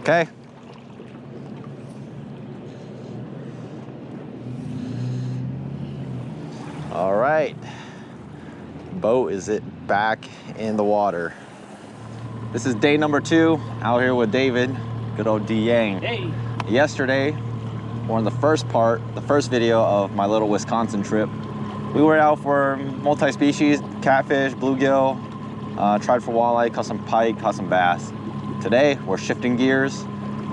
Okay. All right. Boat is back in the water. This is day number 2 out here with David, good old D Yang. Hey. Yesterday, or in the first video of my little Wisconsin trip, we were out for multi-species, catfish, bluegill, tried for walleye, caught some pike, caught some bass. Today, we're shifting gears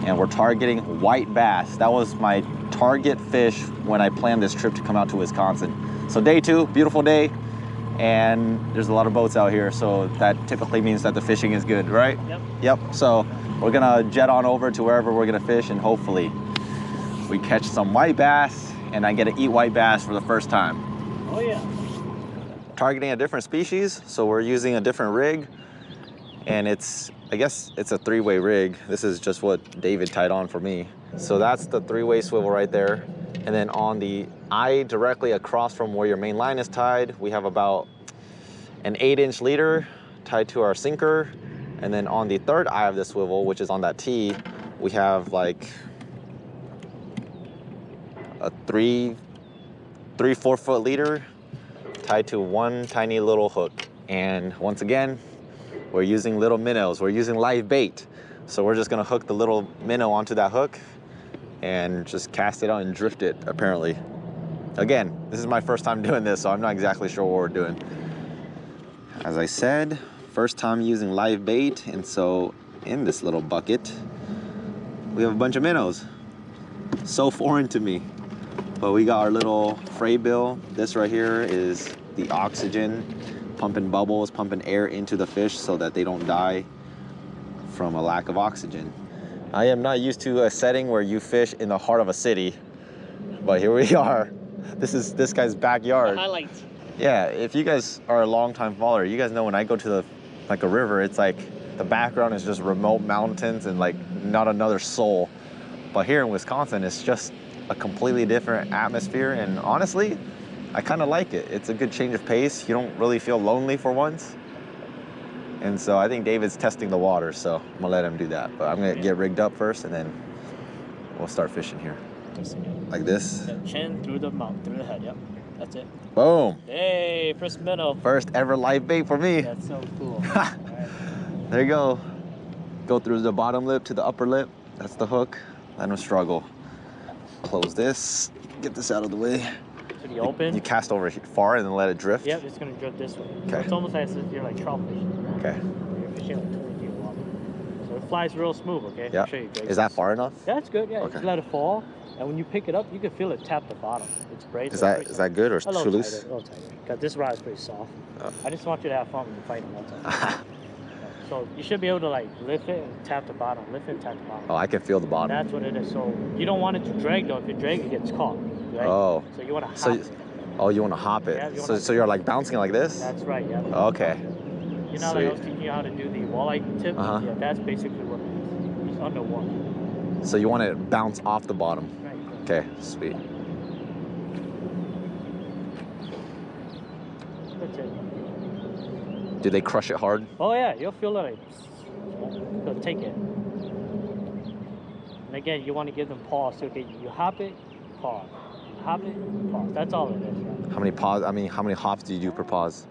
and we're targeting white bass. That was my target fish when I planned this trip to come out to Wisconsin. So day 2, beautiful day, and there's a lot of boats out here, so that typically means that the fishing is good, right? Yep. So we're gonna jet on over to wherever we're gonna fish, and hopefully we catch some white bass and I get to eat white bass for the first time. Oh yeah. Targeting a different species, so we're using a different rig, and I guess it's a 3-way rig. This is just what David tied on for me. So that's the 3-way swivel right there. And then on the eye directly across from where your main line is tied, we have about an 8-inch leader tied to our sinker. And then on the third eye of the swivel, which is on that T, we have like a 3-4 foot leader tied to one tiny little hook. And once again, we're using little minnows. We're using live bait. So we're just gonna hook the little minnow onto that hook and just cast it out and drift it, apparently. Again, this is my first time doing this, so I'm not exactly sure what we're doing. As I said, first time using live bait, and so in this little bucket, we have a bunch of minnows. So foreign to me. But we got our little fray bill. This right here is the oxygen, pumping bubbles, pumping air into the fish so that they don't die from a lack of oxygen. I am not used to a setting where you fish in the heart of a city, but here we are. This is this guy's backyard. The highlights. Yeah, if you guys are a long-time follower, you guys know when I go to like a river, it's like the background is just remote mountains and like not another soul. But here in Wisconsin, it's just a completely different atmosphere, and honestly, I kind of like it. It's a good change of pace. You don't really feel lonely for once. And so I think David's testing the water, so I'm gonna let him do that. But I'm gonna get rigged up first, and then we'll start fishing here. Like this? Chin through the mouth, through the head, yep. That's it. Boom. Hey, first minnow. First ever live bait for me. That's so cool. Right. There you go. Go through the bottom lip to the upper lip. That's the hook. Let him struggle. Close this. Get this out of the way. To the open. You cast over far and then let it drift? Yep, it's gonna drift this way. Okay. So it's almost like you're like trout fishing. Okay. You're fishing like 20 feet of water. So it flies real smooth, okay? Yeah. Is that far enough? Yeah, that's good, yeah. Okay. You let it fall, and when you pick it up, you can feel it tap the bottom. It's great. Is that good or too loose? A little tighter, because this rod is pretty soft. Oh. I just want you to have fun when you fight them all the time. So you should be able to like lift it and tap the bottom, lift it and tap the bottom. Oh, I can feel the bottom. That's what it is. So you don't want it to drag though. If it drags, it gets caught. Right? Oh. So you want to hop it. Oh, you want to hop it. Yeah, so you're like bouncing like this? That's right, yeah. Okay. You know, like I was teaching you how to do the walleye tip? Yeah, that's basically what it is. It's under one. So you want it to bounce off the bottom? Right. Okay, sweet. That's it. Do they crush it hard? Oh yeah, you'll feel it like, so take it. And again, you want to give them pause. So, okay, you hop it, pause. Hop it, pause. That's all it is. Yeah. How many how many hops do you do per pause?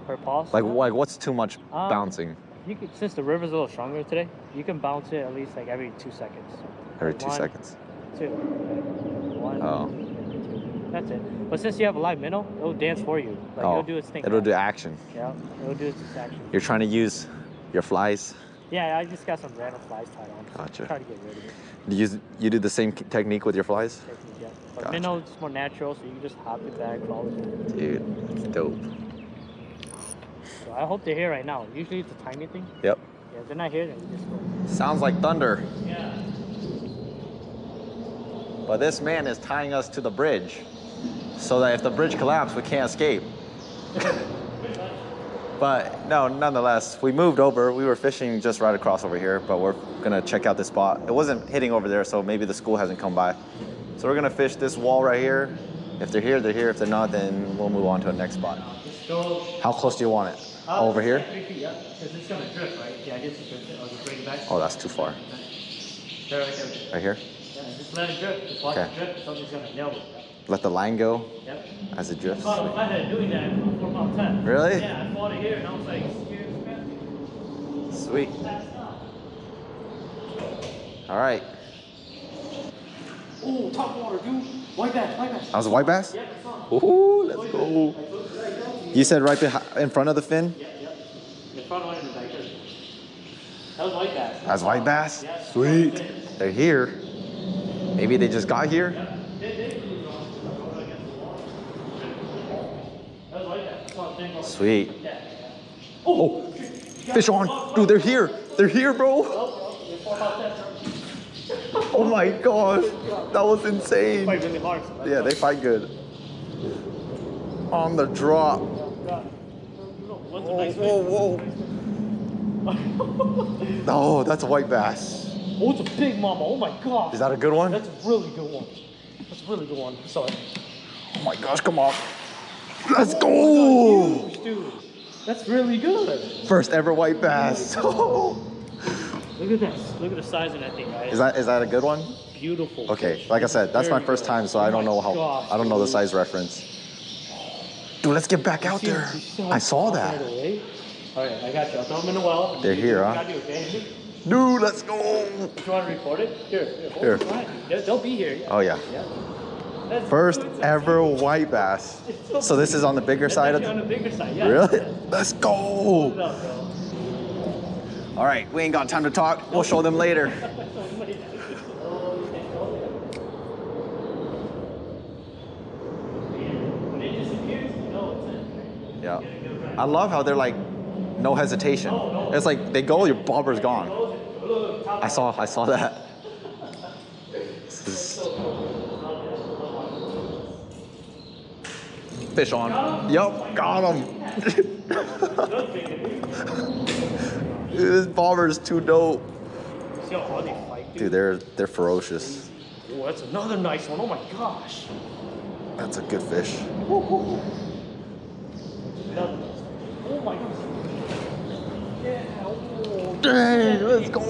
Per pause? Like what's too much bouncing? You could, since the river's a little stronger today, you can bounce it at least like every 2 seconds. Every 2 seconds. 2. One. Oh. 2. That's it. But since you have a live minnow, it'll dance for you. Like it'll do its thing. It'll do action. Yeah, it'll do its action. You're trying to use your flies? Yeah, I just got some random flies tied on. Gotcha. Try to get rid of it. You do the same technique with your flies? Yeah. But Gotcha. minnow is more natural, so you can just hop it back, follow it. Dude, it's dope. So I hope they're here right now. Usually it's a tiny thing. Yep. Yeah, if they're not here, then you just go. Sounds like thunder. Yeah. But this man is tying us to the bridge so that if the bridge collapses, we can't escape. But no, nonetheless, we moved over. We were fishing just right across over here, but we're gonna check out this spot. It wasn't hitting over there, so maybe the school hasn't come by. So we're gonna fish this wall right here, If they're here, they're here. If they're not, then we'll move on to the next spot. Just go. How close do you want it? Over here? 3 feet, yeah. Because it's gonna drift, right? Yeah, I guess it's drift. I'll just bring it back. Oh, that's too far. There, right there. Right here? Yeah, just let it drift. Just watch Okay. it drift. Something's gonna nail it. Let the line go Yep. as it drifts. I caught him kind of doing that for about 10. Really? Yeah, I fought it here and I was like, excuse me. Sweet. All right. Oh, top water, dude. White bass, white bass. That was a white bass? Yeah, I saw it. Ooh, let's go. You said right in front of the fin? Yeah, yeah. The front one is like this. That was white bass. That's white bass? Yeah. Sweet. They're here. Maybe they just got here? Yeah. They moved on. Against the wall. That was white bass. I saw a thing on. Sweet. Yeah. Oh, fish on. Dude, they're here. They're here, bro. Oh my gosh. That was insane. Fight really hard. So that's Yeah, they fight good. On the drop. One's a Whoa, nice whoa, fish. whoa. Oh, that's a white bass. Oh, it's a big mama. Oh my god. Is that a good one? That's a really good one. That's a really good one. Sorry. Oh my gosh, come on. Let's go. Huge, dude. That's really good. First ever white bass. Look at this. Look at the size of that thing, guys. Is that a good one? Beautiful. Okay, fish. like I said, that's my Very first good. time, so I don't know how. Gosh, I don't know the dude. size reference. Dude, let's get back out See, there. you see how I saw it's that. right away? All right, I got you. I'll throw them in the well. They're here, huh? Got you, okay? Dude, let's go. If you want to record it, here. Hold Here. it fine. They'll be here. Yeah. Oh yeah. Yeah. That's First good. ever white bass. So this is on the bigger That's side of actually the. on the bigger side. Yeah. Really? Yeah. Let's Hold go. it up, bro. All right, we ain't got time to talk. We'll show them later. When it disappears, you know it's in. Yeah. I love how they're like, no hesitation. It's like they go, your bobber's gone. I saw that. This is... Fish on. Yup, got him. Dude, this bobber is too dope. See how hard they fight, Dude, they're ferocious. Oh, that's another nice one. Oh my gosh. That's a good fish. Another nice one. Oh my gosh. Yeah. Oh. Dang, let's go.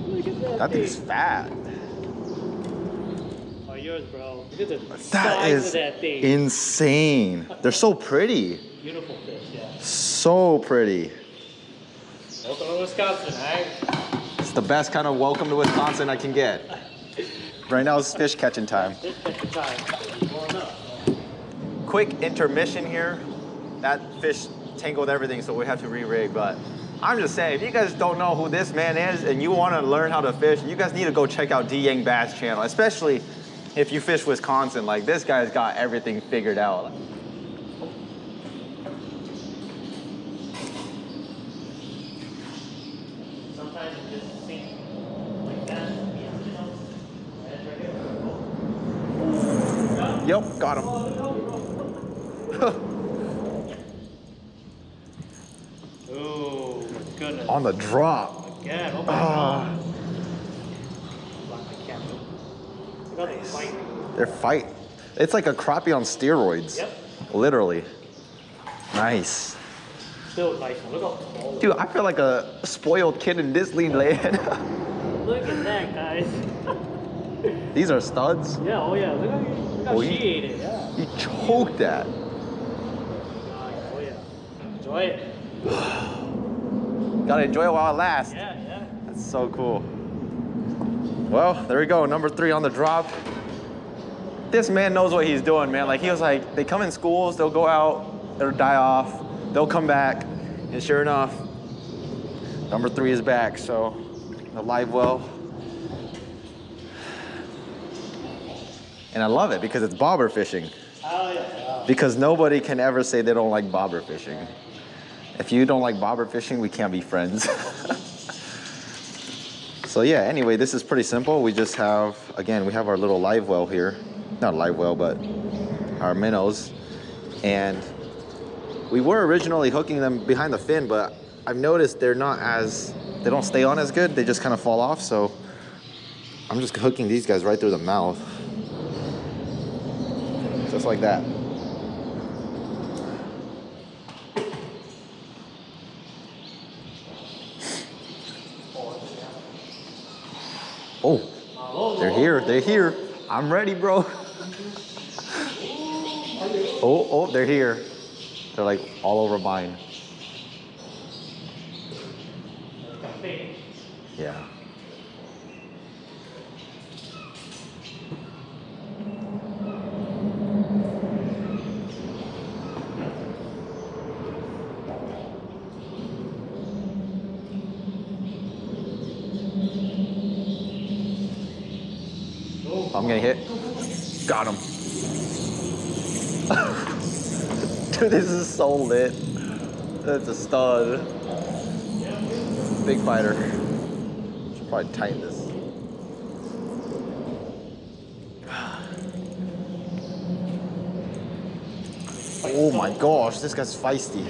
Look at that. That thing's fat. Oh, yours, bro. Look at the That size is of that thing. insane. They're so pretty. Beautiful fish, yeah. So pretty. Welcome to Wisconsin, alright? It's the best kind of welcome to Wisconsin I can get. Right now it's fish catching time. Fish catching time. Blowing up. Quick intermission here. That fish tangled everything, so we have to re-rig, but I'm just saying, if you guys don't know who this man is and you want to learn how to fish, you guys need to go check out D Yang Bass channel, especially if you fish Wisconsin. Like, this guy's got everything figured out. Sometimes it just seems like that. That's right here. Yep, got him. Oh, my goodness. On the drop. Again, oh my Ah, god. Block my camera. Look how they fight. they're fighting. It's like a crappie on steroids. Yep. Literally. Nice. Still a nice one. Look how tall. Dude, I feel like a spoiled kid in Disneyland. Look at that, guys. These are studs. Yeah, oh yeah. Look how Oh, she you- ate it. Yeah. You choked that. Oh yeah. Enjoy it. Gotta enjoy it while it lasts. Yeah, yeah. That's so cool. Well, there we go. Number 3 on the drop. This man knows what he's doing, man. Like, he was like, they come in schools, they'll go out, they'll die off, they'll come back, and sure enough, number 3 is back. So, the live well. And I love it because it's bobber fishing. Oh yeah. Because nobody can ever say they don't like bobber fishing. If you don't like bobber fishing, we can't be friends. So yeah, anyway, this is pretty simple. We just have, again, we have our little live well here. Not live well, but our minnows. And we were originally hooking them behind the fin, but I've noticed they don't stay on as good. They just kind of fall off. So I'm just hooking these guys right through the mouth. Just like that. Oh, they're here. They're here. I'm ready, bro. Oh, they're here. They're like all over mine. Yeah. I'm gonna hit. Got him. Dude, this is so lit. That's a stud. Big fighter. Should probably tighten this. Oh my gosh, this guy's feisty.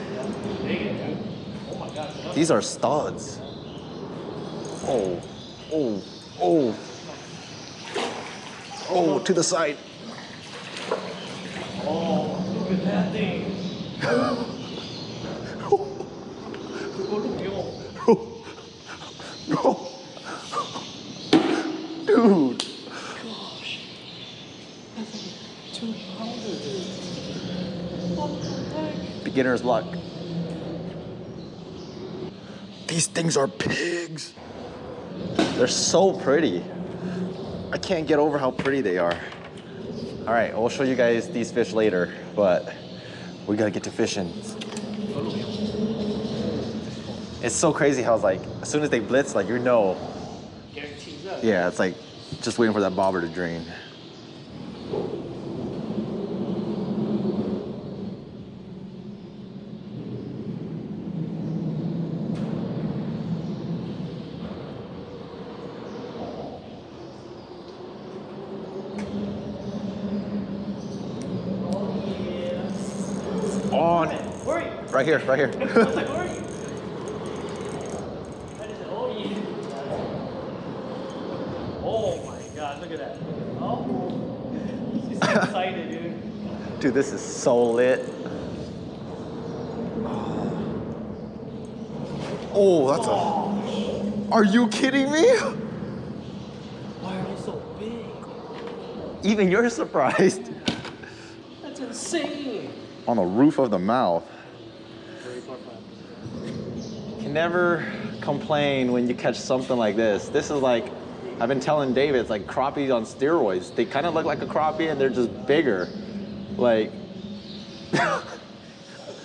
These are studs. Oh, oh, oh. Oh, to the side. Oh, look at that thing. Dude. Gosh. That's like 2 pounders, dude. What the heck? Beginner's luck. These things are pigs. They're so pretty. I can't get over how pretty they are. All right, I'll show you guys these fish later, but we gotta get to fishing. It's so crazy how it's like, as soon as they blitz, like, you know. Guarantees up. Yeah, it's like just waiting for that bobber to drain. On. Where are you? Right here, right here. I was like, where are you? I just said, oh, yeah. Oh my God, look at that. Oh, she's so excited, dude. Dude, this is so lit. Oh, that's a... Are you kidding me? Why are they so big? Even you're surprised. That's insane. On the roof of the mouth. You can never complain when you catch something like this. This is like, I've been telling David, it's like crappies on steroids. They kind of look like a crappie and they're just bigger. Like,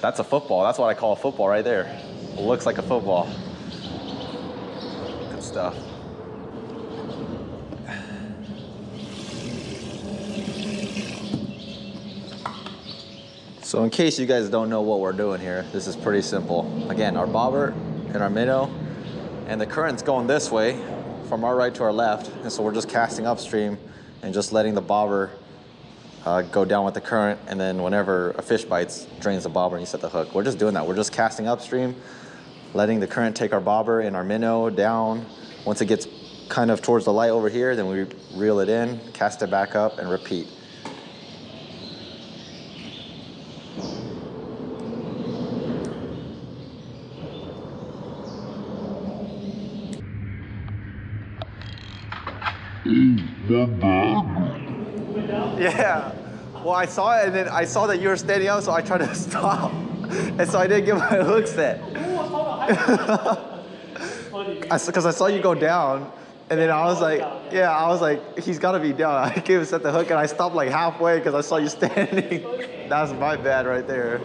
that's a football. That's what I call a football right there. It looks like a football. Good stuff. So in case you guys don't know what we're doing here, this is pretty simple. Again, our bobber and our minnow, and the current's going this way from our right to our left, and so we're just casting upstream and just letting the bobber go down with the current, and then whenever a fish bites, drains the bobber and you set the hook. We're just doing that. We're just casting upstream, letting the current take our bobber and our minnow down. Once it gets kind of towards the light over here, then we reel it in, cast it back up, and repeat. Yeah. Well, I saw it, and then I saw that you were standing up, so I tried to stop. And so I didn't get my hook set. Because I saw you go down, and then I was like, yeah, I was like, he's got to be down. I gave him set the hook, and I stopped like halfway because I saw you standing. That's my bad right there.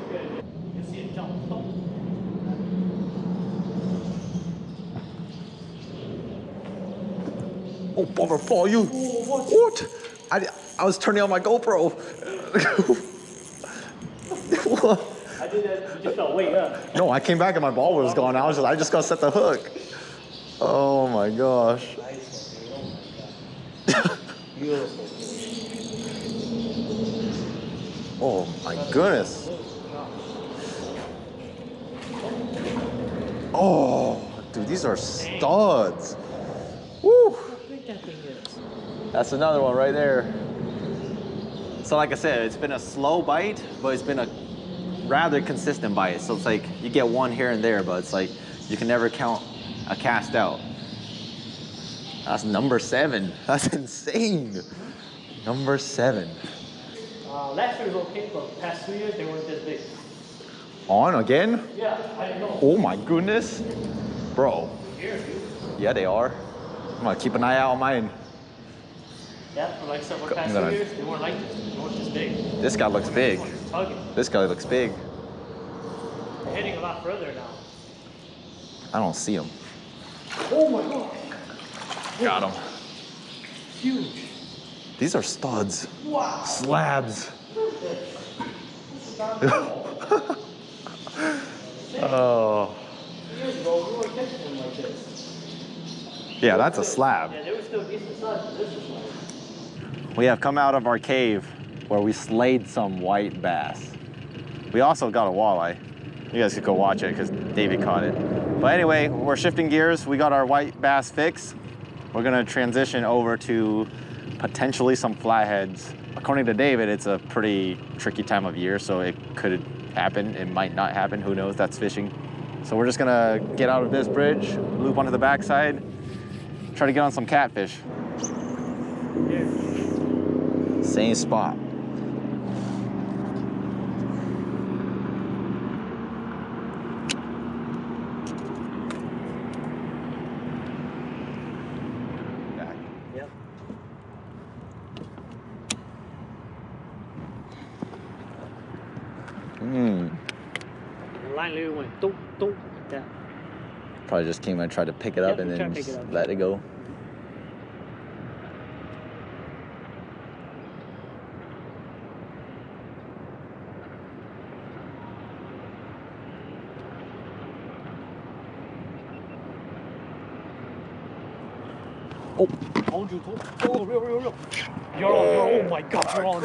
Oh, bummer fall you. What? I was turning on my GoPro. What? I did that, you just felt weight up. No, I came back and my ball was gone. I just got to set the hook. Oh my gosh. Beautiful. Oh my goodness. Oh, dude, these are studs. Woo. How big that thing is. That's another one right there. So like I said, it's been a slow bite, but it's been a rather consistent bite. So it's like you get one here and there, but it's like you can never count a cast out. That's number 7. That's insane. Number 7. Last year was okay, but past 2 years they weren't this big. On again? Yeah, I know. Oh my goodness. Bro. Here, dude. Yeah, they are. I'm gonna keep an eye out on mine. Yeah, but like I said, for past 2 years they weren't like this. They weren't this big. This guy looks big. Tugging. This guy looks big. They're hitting a lot further now. I don't see him. Oh my god. Got him. Huge. These are studs. Wow. Slabs. Oh. Years ago, we weren't catching them like this. Yeah, that's a slab. Yeah, they were still decent size, but this was like... We have come out of our cave where we slayed some white bass. We also got a walleye. You guys could go watch it because David caught it. But anyway, we're shifting gears. We got our white bass fix. We're gonna transition over to potentially some flatheads. According to David, it's a pretty tricky time of year, so it could happen. It might not happen, who knows, that's fishing. So we're just gonna get out of this bridge, loop onto the backside, try to get on some catfish. Yeah. Same spot. Yep. The line literally went doop, doop, like that. Probably just came and tried to pick it up Yep, and tried then to pick it just up. let it go. Oh, Hold you, oh, real. You're on, oh my god, you're on,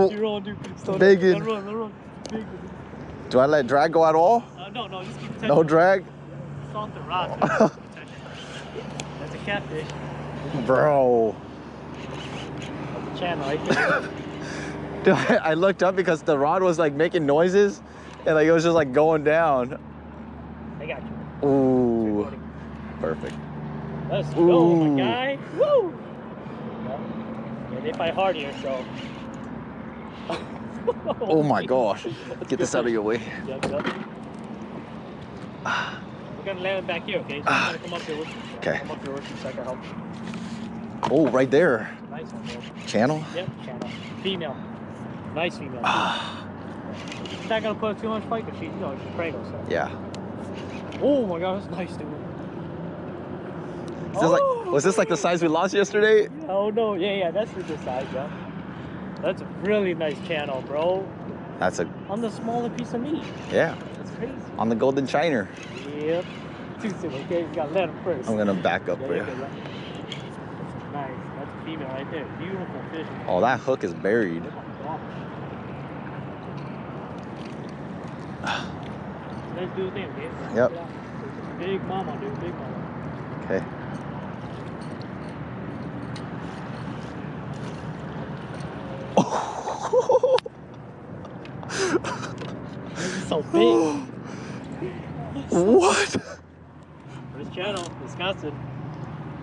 dude. You're on, dude. Stop. Biggin. Let run. Big. do I let drag go at all? No, just keep touching. No drag? It's off the rod. That's a catfish. Bro. That's a channel right there. Dude, I looked up because the rod was like making noises and like it was just like going down. I got you. Ooh, Recording. perfect. Let's Ooh. go, my guy. Woo! Yeah, they fight hard here, so. Oh my gosh. Get this out of your way. Yep. We're gonna land it back here, okay? So I'm gonna come up here with you. Okay. Come up here with you so I can help you. Oh, right there. Nice one, bro. Channel? Yep, channel. Female. Nice female. She's not gonna put too much fight because she's, she's prego, so. Yeah. Oh my god, that's nice, dude. Is this like, was this like the size we lost yesterday? Oh no, yeah, that's the good size, yeah. That's a really nice channel, bro. That's a, On the smaller piece of meat. yeah, That's crazy. on the golden shiner. Yep. Too soon, okay? You gotta let him first. I'm gonna back up Yeah, for yeah, you. yeah. Nice. That's a female right there. Beautiful fish. Oh, that hook is buried. Oh my gosh. Let's do the thing, okay? Yep. Yeah. Big mama, dude. Big mama. Okay. It's so big. What? First channel, Wisconsin.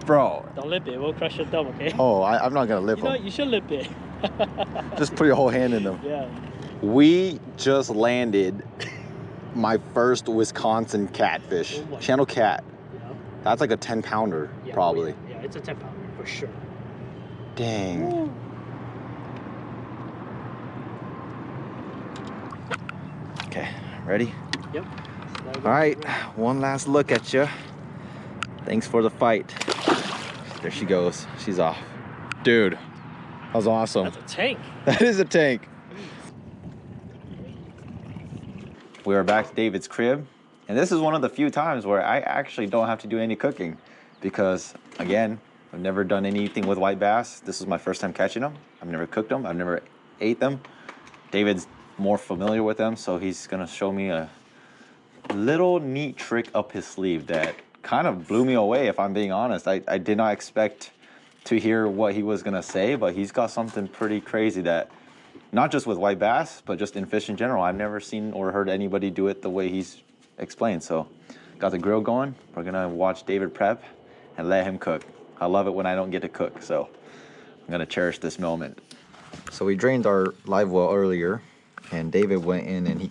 Bro. Don't lip it. We'll crush your thumb, okay? Oh, I'm not gonna lip You know what? them. You should lip it. Just put your whole hand in them. Yeah. We just landed my first Wisconsin catfish. Oh my. Channel cat. Yeah. That's like a 10 pounder, Yeah, probably. Yeah, it's a 10 pounder for sure. Dang. Okay, ready? Yep. All right, one last look at you. Thanks for the fight. There she goes. She's off. Dude, that was awesome. That's a tank. That is a tank. We are back to David's crib, and this is one of the few times where I actually don't have to do any cooking because, again, I've never done anything with white bass. This is my first time catching them. I've never cooked them. I've never ate them. David's more familiar with them, so he's gonna show me a little neat trick up his sleeve that kind of blew me away, if I'm being honest. I did not expect to hear what he was gonna say, but he's got something pretty crazy that, not just with white bass, but just in fish in general, I've never seen or heard anybody do it the way he's explained. So, got the grill going. We're gonna watch David prep and let him cook. I love it when I don't get to cook, so I'm gonna cherish this moment. So we drained our live well earlier, and David went in and he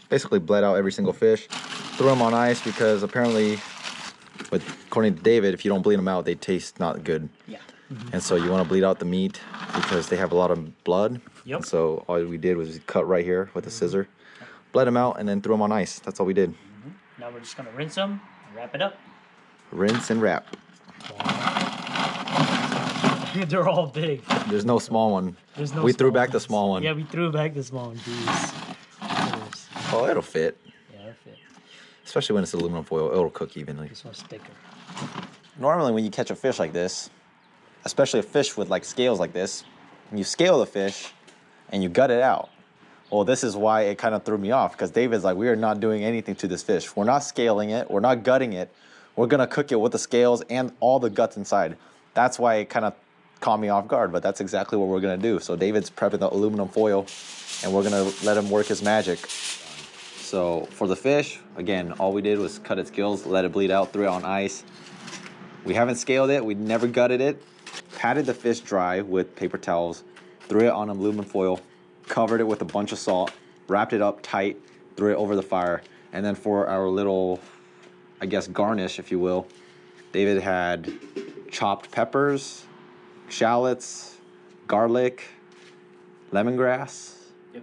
basically bled out every single fish, threw them on ice because apparently, according to David, if you don't bleed them out, they taste not good. Yeah. And so you want to bleed out the meat because they have a lot of blood. Yep. So all we did was cut right here with a scissor, bled them out, and then threw them on ice. That's all we did. Now we're just gonna rinse them and wrap it up. Rinse and wrap. They're all big. There's no small one. There's no We threw small back the ones. small one. Yeah, we threw back the small one. Jeez. Oh, it'll fit. Yeah, it'll fit. Especially when it's aluminum foil, it'll cook evenly. This one's thicker. Normally when you catch a fish like this, especially a fish with like scales like this, you scale the fish and you gut it out. Well, this is why it kind of threw me off, because David's like, we are not doing anything to this fish. We're not scaling it. We're not gutting it. We're going to cook it with the scales and all the guts inside. That's why it kind of caught me off guard, but that's exactly what we're going to do. So David's prepping the aluminum foil, and we're going to let him work his magic. So for the fish, again, all we did was cut its gills, let it bleed out, threw it on ice. We haven't scaled it. We never gutted it. Patted the fish dry with paper towels, threw it on aluminum foil, covered it with a bunch of salt, wrapped it up tight, threw it over the fire. And then for our little, I guess, garnish, if you will, David had chopped peppers, shallots, garlic, lemongrass. Yep.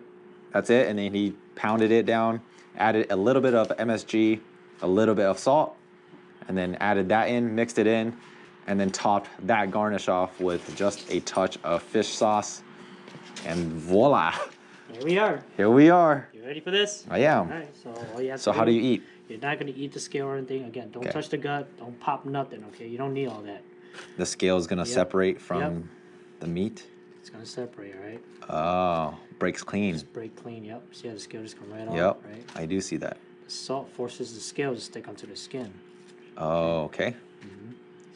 That's it. And then he pounded it down, added a little bit of MSG, a little bit of salt, and then added that in, mixed it in, and then topped that garnish off with just a touch of fish sauce. And voila. Here we are. Here we are. You ready for this? I am. All right. So all you have So to how do you eat? You're not gonna eat the scale or anything. Again, don't Okay. touch the gut. Don't pop nothing. Okay. You don't need all that. The scale is gonna Yep. separate from Yep. the meat. It's gonna separate. All right. Oh, breaks clean. Just break clean. Yep. See how the scale just come right off. Yep, Right. I do see that. The salt forces the scale to stick onto the skin. Oh, okay.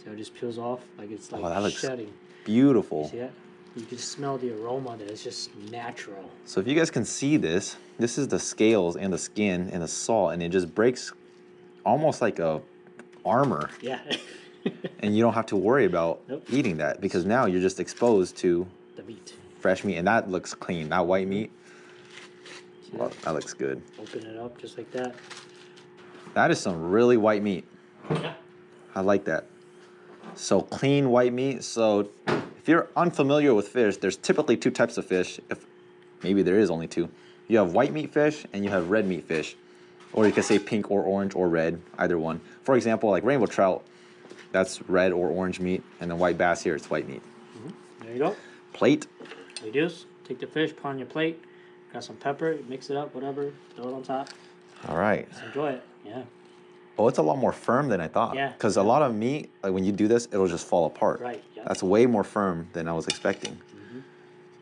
So it just peels off like it's like Oh, that looks shedding. beautiful. See that? You can smell the aroma that is just natural. So if you guys can see this, this is the scales and the skin and the salt, and it just breaks almost like a armor. Yeah. And you don't have to worry about Nope. eating that, because now you're just exposed to The meat. fresh meat, and that looks clean. That white meat, See well, that? that looks good. Open it up just like that. That is some really white meat. Yeah. I like that. So clean white meat. So if you're unfamiliar with fish, there's typically two types of fish. If maybe there is only two. You have white meat fish and you have red meat fish. Or you could say pink or orange or red, either one. For example, like rainbow trout, that's red or orange meat, and then white bass here, it's white meat. There you go. Plate. What you do is take the fish, put on your plate, got some pepper, mix it up, whatever, throw it on top. All right. Just enjoy it. Yeah. Oh, it's a lot more firm than I thought. Yeah. Because a lot of meat, like when you do this, it'll just fall apart. Right. Yeah. That's way more firm than I was expecting.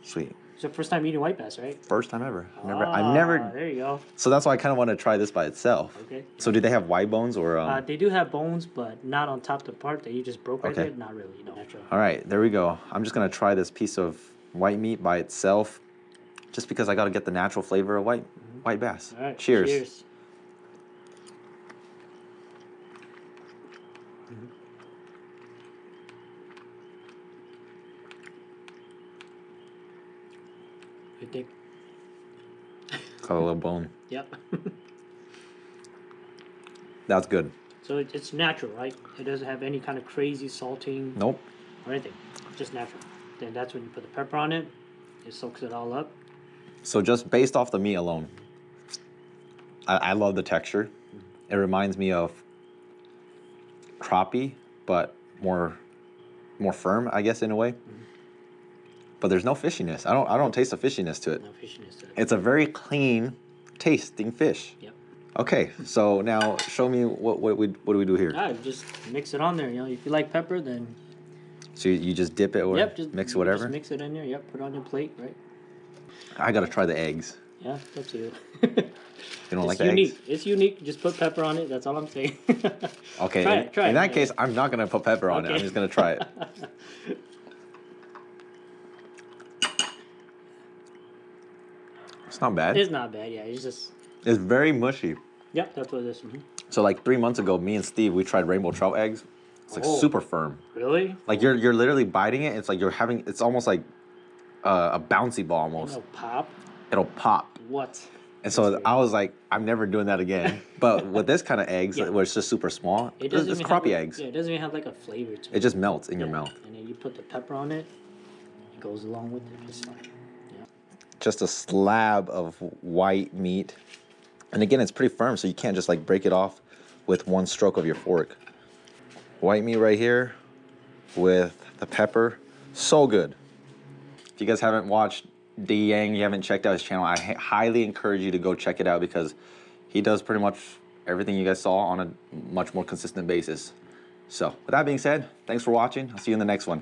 Sweet. It's your first time eating white bass, right? First time ever. I've never. There you go. So that's why I kind of want to try this by itself. Okay. So do they have white bones or? They do have bones, but not on top of the part that you just broke right Okay. there. Not really, natural. All right, there we go. I'm just gonna try this piece of white meat by itself, just because I gotta get the natural flavor of white bass. All right. Cheers. Cheers. Good thing. Got a little bone. Yep. That's good. So it's natural, right? It doesn't have any kind of crazy salting Nope. or anything. Just natural. Then that's when you put the pepper on it. It soaks it all up. So just based off the meat alone, I love the texture. It reminds me of crappie, but more firm, I guess, in a way. But there's no fishiness. I don't taste the fishiness to it. No fishiness to it. It's a very clean tasting fish. Yep. Okay, so now show me what do we do here? All right, just mix it on there. If you like pepper, then So you just dip it or yep, just mix whatever? Just mix it in there. Yep, put it on your plate, right? I gotta try the eggs. Yeah, that's you. You don't It's like unique. eggs? It's unique. Just put pepper on it. That's all I'm saying. Okay. Try in it. that case, I'm not gonna put pepper on it. I'm Okay. just gonna try it. It's not bad. It's not bad. Yeah, it's just. It's very mushy. Yep, that's what it is. Mm-hmm. So like 3 months ago, me and Steve, we tried rainbow trout eggs. It's like Oh. super firm. Really? Like you're literally biting it. It's like you're having. It's almost like a bouncy ball almost. No pop. It'll pop. What? And so I was like, I'm never doing that again. But with this kind of eggs, Yeah. where it's just super small, It doesn't it's even crappie have, eggs. Yeah, it doesn't even have like a flavor to it. It just melts in your Yeah. mouth. And then you put the pepper on it. It goes along with it. Just like, yeah. Just a slab of white meat. And again, it's pretty firm, so you can't just like break it off with one stroke of your fork. White meat right here with the pepper. So good. If you guys haven't watched D Yang, you haven't checked out his channel, I highly encourage you to go check it out because he does pretty much everything you guys saw on a much more consistent basis. So with that being said, thanks for watching. I'll see you in the next one.